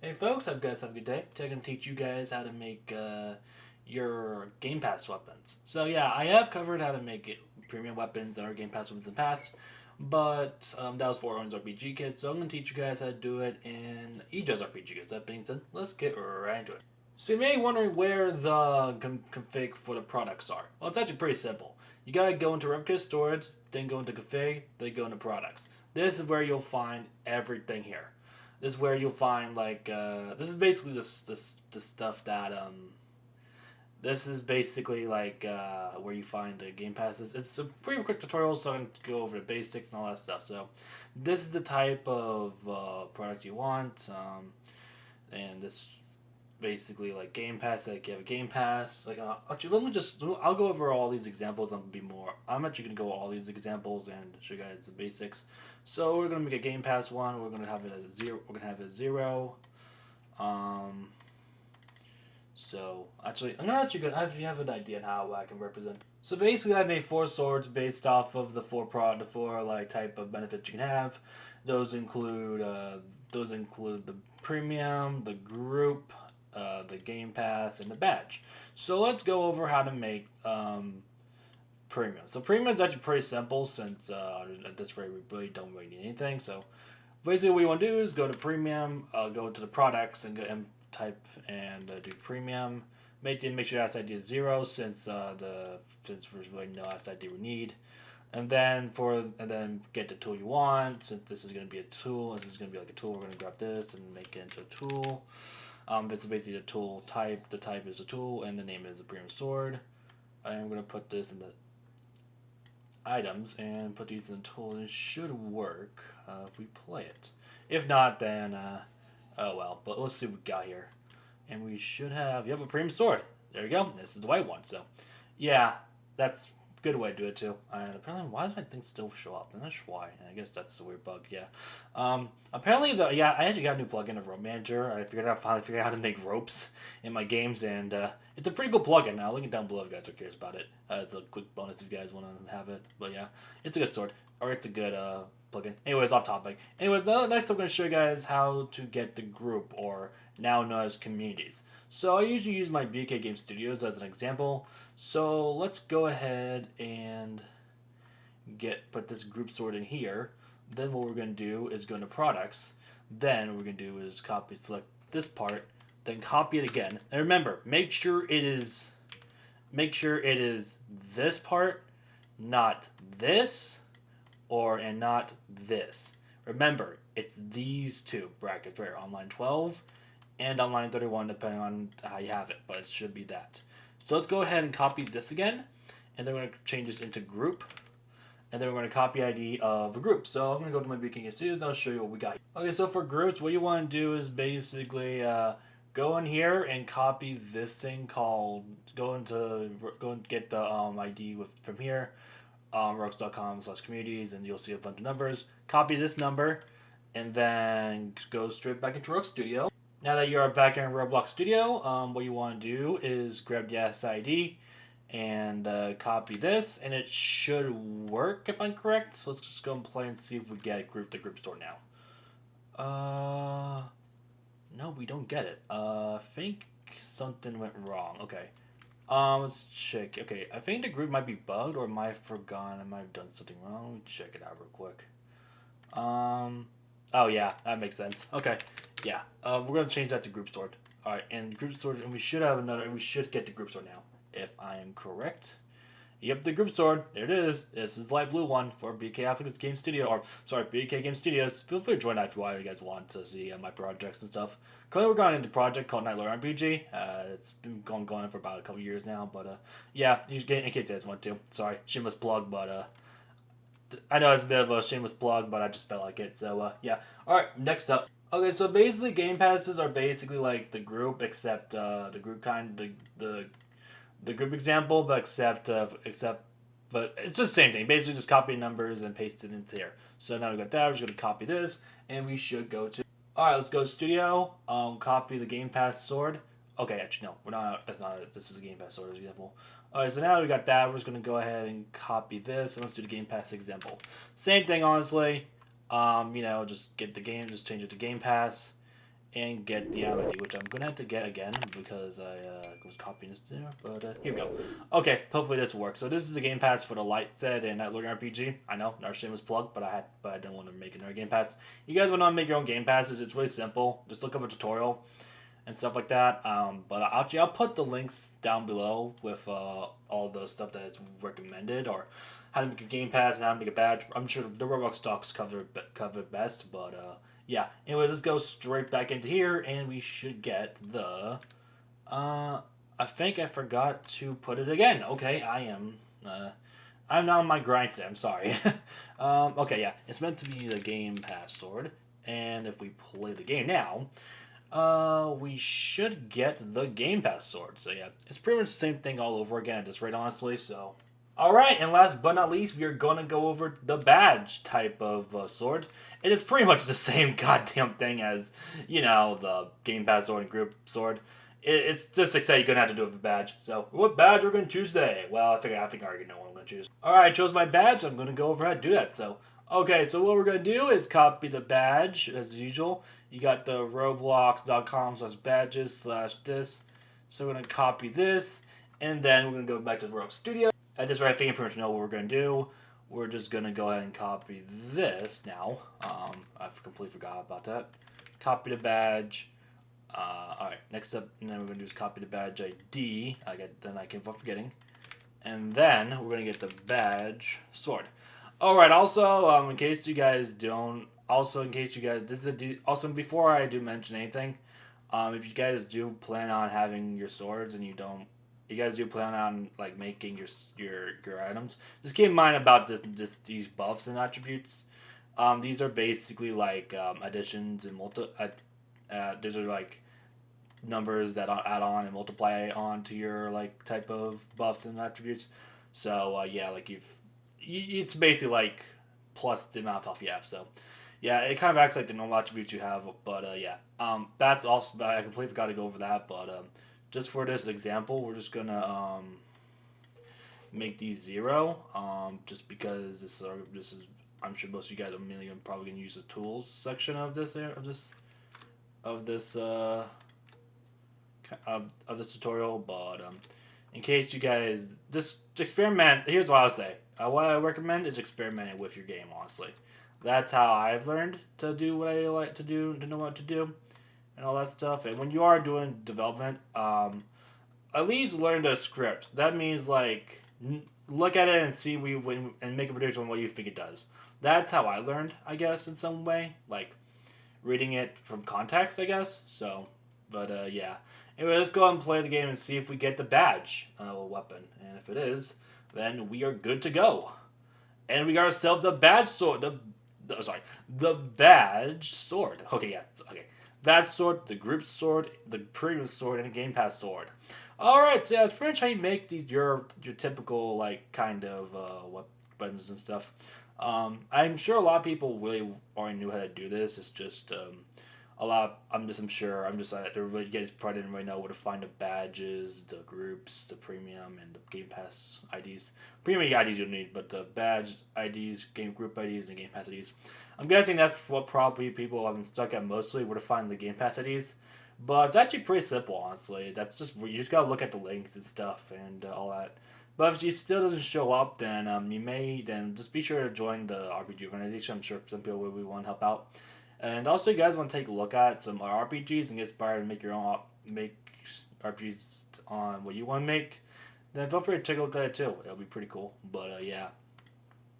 Hey folks, hope you guys have a good day. Today I'm going to teach you guys how to make your Game Pass weapons. So yeah, I have covered how to make premium weapons and our Game Pass weapons in the past, but that was for Owen's RPG Kit, so I'm going to teach you guys how to do it in ej0w's RPG Kit. That being said, let's get right into it. So you may be wondering where the config for the products are. Well, it's actually pretty simple. You gotta go into replica storage, then go into config, then go into products. This is where you'll find everything here. This is where you'll find this is basically the stuff that this is basically where you find game passes. It's a pretty quick tutorial, so I'm going to go over the basics and all that stuff. So this is the type of product you want, and this basically like Game Pass. Like you have a Game Pass. Actually, I'll go over all these examples. I'm actually gonna go over all these examples and show you guys the basics. So we're gonna make a Game Pass one. We're gonna have it as zero. We're gonna have it 0. So actually, I actually have an idea on how I can represent. So basically, I made 4 swords based off of the four type of benefits you can have. Those include the premium, the group, the Game Pass, and the badge. So let's go over how to make premium. So premium is actually pretty simple since at this rate we don't really need anything. So basically what you want to do is go to premium, go to the products and go and type and do premium. Make sure the SID is 0 since there's really no SID we need. And then get the tool you want. Since this is going to be a tool, this is going to be like a tool. We're going to grab this and make it into a tool. This is basically the tool type. The type is a tool, and the name is a premium sword. I'm going to put this in the items and put these in the tool. And it should work if we play it. If not, then oh well. But let's see what we got here. And we should have a premium sword. There you go. This is the white one. So yeah, that's a good way to do it too. And apparently, why does my thing still show up? I'm not sure why. I guess that's a weird bug. Yeah. Apparently, I actually got a new plugin of Rope Manager. I finally figured out how to make ropes in my games, and it's a pretty good plugin. I'll link it down below if you guys are curious about it. It's a quick bonus if you guys want to have it. But yeah, it's a good sword, or it's a good plugin. Anyways, off topic. Anyways, next I'm going to show you guys how to get the group, or now known as communities. So I usually use my BK Game Studios as an example. So let's go ahead and put this group sword in here. Then what we're going to do is go into products. Then what we're going to do is select this part, then copy it again. And remember, make sure it is this part, not this, and not this. Remember, it's these two brackets right here, on line 12 and on line 31, depending on how you have it, but it should be that. So let's go ahead and copy this again, and then we're going to change this into group, and then we're going to copy ID of a group. So I'm going to go to my BK Studios, and I'll show you what we got. Okay, so for groups, what you want to do is basically go in here and copy this thing called, go and get the ID from here, Roblox.com/communities, and you'll see a bunch of numbers. Copy this number, and then go straight back into Roblox Studio. Now that you're back in Roblox Studio, what you want to do is grab the SID and copy this, and it should work if I'm correct. So let's just go and play and see if we get the group store now. No, we don't get it. I think something went wrong. Okay. Let's check. Okay, I think the group might be bugged, or I might have done something wrong. Let me check it out real quick. Oh yeah, that makes sense. Okay, yeah. We're gonna change that to group stored. All right, and group stored, and we should get the group stored now, if I am correct. Yep, the group stored. There it is. This is the light blue one for BK Africa's Game Studio, BK Game Studios. Feel free to join that if you guys want to see my projects and stuff. Currently, we're going into a project called Night Lord RPG. It's been going for about a couple years now, but yeah, in case you guys want to. Sorry, shameless plug, but I know it's a bit of a shameless plug, but I just felt like it. So yeah. All right, next up. Okay, so basically, Game Passes are basically like the group, except the group the group example, but but it's just the same thing. Basically, just copy numbers and paste it into here. So now we got that. We're just gonna copy this, and we should go to. All right, let's go to Studio. Copy the Game Pass sword. Okay, actually no, we're not. That's not it. This is a Game Pass sword example. All right, so now we got that. We're just gonna go ahead and copy this, and let's do the Game Pass example. Same thing, honestly. Just get the game, just change it to Game Pass, and get the ammo ID, which I'm gonna have to get again because I was copying this there. But here we go. Okay, hopefully this works. So this is the Game Pass for the Light Set and Night Looking RPG. I know, our stream was plugged, but I didn't want to make another Game Pass. You guys want to make your own Game Passes? It's really simple. Just look up a tutorial and stuff like that. But actually, I'll put the links down below with all the stuff that is recommended, or how to make a Game Pass and how to make a badge. I'm sure the Roblox docs cover it best, but yeah. Anyway, let's go straight back into here, and we should get the. I think I forgot to put it again. Okay, I am. I'm not on my grind today. I'm sorry. Okay, yeah, it's meant to be the Game Pass sword, and if we play the game now, we should get the Game Pass sword. So yeah, it's pretty much the same thing all over again, just right honestly. So, all right, and last but not least, we are gonna go over the badge type of sword. It is pretty much the same goddamn thing as the Game Pass sword and group sword. It's just exciting you're gonna have to do with a badge. So, what badge we're gonna choose today? Well, I think I already know what I'm gonna choose. All right, I chose my badge. I'm gonna go over ahead and do that. So, okay, so what we're gonna do is copy the badge as usual. You got the roblox.com/badges/this. So we're gonna copy this, and then we're gonna go back to the Roblox Studio. I just right thing, pretty much know what we're gonna do. We're just gonna go ahead and copy this now. I completely forgot about that. Copy the badge. Alright, next up, and then we're gonna do is copy the badge ID. Then I keep on forgetting. And then we're gonna get the badge sword. Alright, also, in case you guys don't, also before I do mention anything, if you guys do plan on having your swords and you guys do plan on like making your items, just keep in mind about these buffs and attributes. These are basically like additions and these are like numbers that add on and multiply onto your like type of buffs and attributes. So yeah, like it's basically like plus the amount of health you have. So yeah, it kind of acts like the normal attributes you have. But yeah, that's also, I completely forgot to go over that. But just for this example, we're just gonna make these 0. Just because this is I'm sure most of you guys are mainly probably gonna use the tools section of this tutorial. But in case you guys just experiment, here's what I would say. What I recommend is experimenting with your game. Honestly, that's how I've learned to do what I like to do, to know what to do, and all that stuff. And when you are doing development, at least learn the script. That means like look at it and see and make a prediction on what you think it does. That's how I learned, I guess, in some way, like reading it from context, I guess. So, but yeah. Anyway, let's go ahead and play the game and see if we get the badge weapon. And if it is, then we are good to go. And we got ourselves a badge sword. The badge sword. Okay, yeah. Okay. Badge sword, the group sword, the premium sword, and a Game Pass sword. Alright, so yeah, that's pretty much how you make these your typical like kind of weapons and stuff. I'm sure a lot of people really already knew how to do this. It's just I'm sure you guys probably didn't really know where to find the badges, the groups, the premium, and the Game Pass IDs. Premium IDs you don't need, but the badge IDs, game group IDs, and Game Pass IDs. I'm guessing that's what probably people have been stuck at mostly, where to find the Game Pass IDs. But it's actually pretty simple, honestly. You just gotta look at the links and stuff and all that. But if it still doesn't show up, then then just be sure to join the RPG organization. I'm sure some people will want to help out. And also, you guys want to take a look at some RPGs and get inspired and make your own RPGs on what you want to make, then feel free to take a look at it too. It'll be pretty cool. But yeah.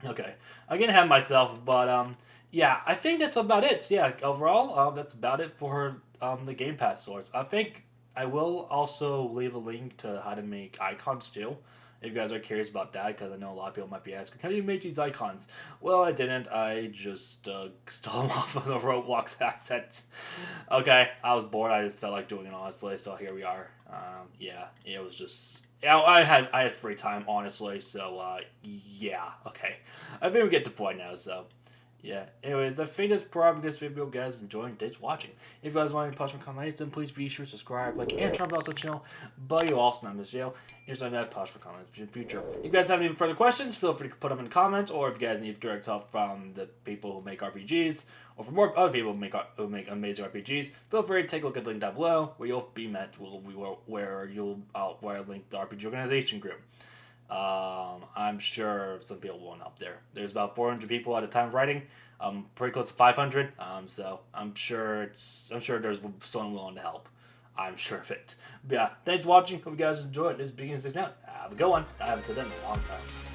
Okay. I'm going to have myself, but yeah, I think that's about it. So, yeah, overall, that's about it for the Game Pass swords. I think I will also leave a link to how to make icons too, if you guys are curious about that, because I know a lot of people might be asking, how do you make these icons? Well, I didn't. I just stole them off of the Roblox assets. Okay, I was bored. I just felt like doing it, honestly, so here we are. Yeah, it was just... Yeah, I had free time, honestly, so yeah, okay. I think we get the point now, so... Yeah. Anyways, I think that's probably this video, guys. Enjoying. Thanks for watching. If you guys want any post or comments, then please be sure to subscribe, like, and turn on the channel. But you also not miss video. Here's my post for comments in the future. If you guys have any further questions, feel free to put them in the comments, or if you guys need direct help from the people who make RPGs, or from more other people who make amazing RPGs, feel free to take a look at the link down below, where you'll be met where I link the RPG organization group. I'm sure some people won't up there. There's about 400 people at the time of writing. Pretty close to 500. So I'm sure there's someone willing to help. I'm sure of it. But yeah, thanks for watching. Hope you guys enjoyed. This begins 6 now. Have a good one. I haven't said that in a long time.